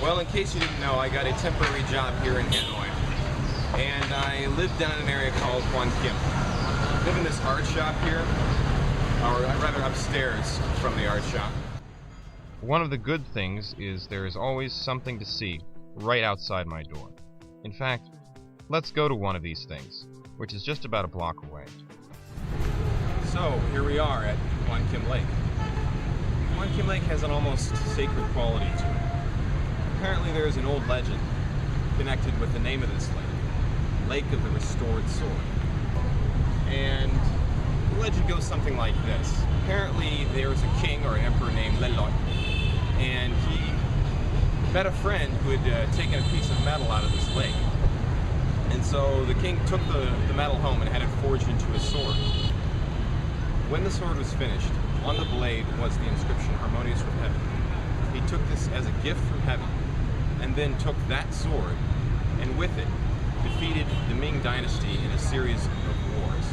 Well, in case you didn't know, I got a temporary job here in Hanoi, and I live down in an area called Hoan Kiem. I live in this art shop here, or rather upstairs from the art shop. One of the good things is there is always something to see right outside my door. In fact, let's go to one of these things, which is just about a block away. So, here we are at Hoan Kiem Lake. Hoan Kiem Lake has an almost sacred quality to it. Apparently there is an old legend connected with the name of this lake, Lake of the Restored Sword. And the legend goes something like this. Apparently there was a king or an emperor named Lelot, and he met a friend who had taken a piece of metal out of this lake. And so the king took the metal home and had it forged into a sword. When the sword was finished, on the blade was the inscription, "Harmonious with Heaven." He took this as a gift from heaven, and then took that sword, and with it, defeated the Ming Dynasty in a series of wars.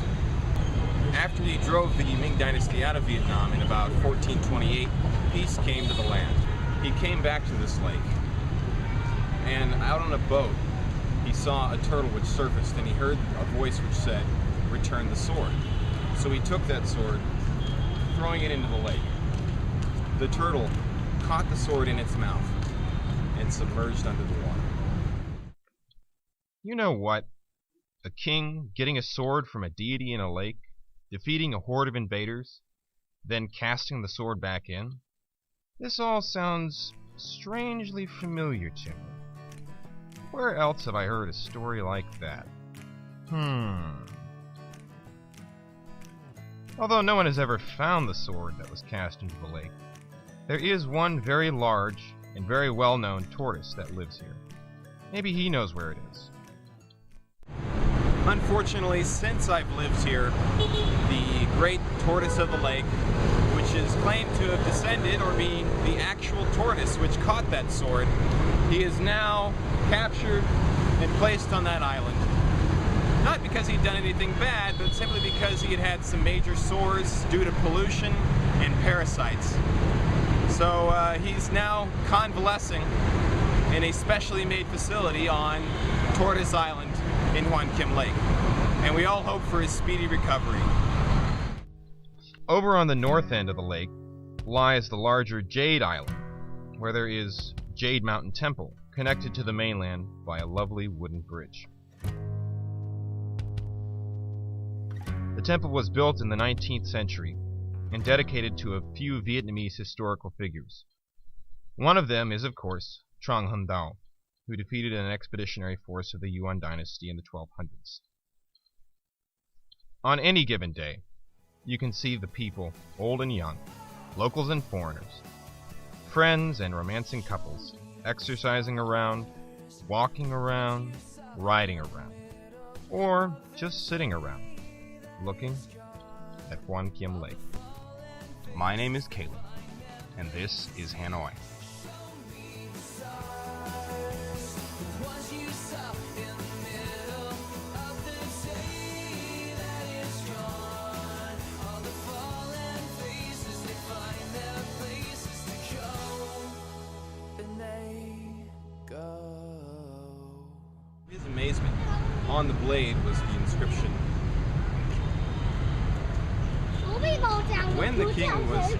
After he drove the Ming Dynasty out of Vietnam in about 1428, peace came to the land. He came back to this lake, and out on a boat, he saw a turtle which surfaced, and he heard a voice which said, "Return the sword." So he took that sword, throwing it into the lake. The turtle caught the sword in its mouth and submerged under the water. You know what? A king getting a sword from a deity in a lake, defeating a horde of invaders, then casting the sword back in? This all sounds strangely familiar to me. Where else have I heard a story like that? Although no one has ever found the sword that was cast into the lake, there is one very large and very well-known tortoise that lives here. Maybe he knows where it is. Unfortunately, since I've lived here, the great tortoise of the lake, which is claimed to have descended or be the actual tortoise which caught that sword, he is now captured and placed on that island. Not because he'd done anything bad, but simply because he had had some major sores due to pollution and parasites. So he's now convalescing in a specially made facility on Tortoise Island in Hoan Kiem Lake. And we all hope for his speedy recovery. Over on the north end of the lake lies the larger Jade Island, where there is Jade Mountain Temple, connected to the mainland by a lovely wooden bridge. The temple was built in the 19th century and dedicated to a few Vietnamese historical figures. One of them is, of course, Trong Hon Dao, who defeated an expeditionary force of the Yuan dynasty in the 1200s. On any given day, you can see the people, old and young, locals and foreigners, friends and romancing couples, exercising around, walking around, riding around, or just sitting around, looking at Hoan Kiem Lake. My name is Caleb, and this is Hanoi. His amazement, on the blade was the inscription, "When the king was..."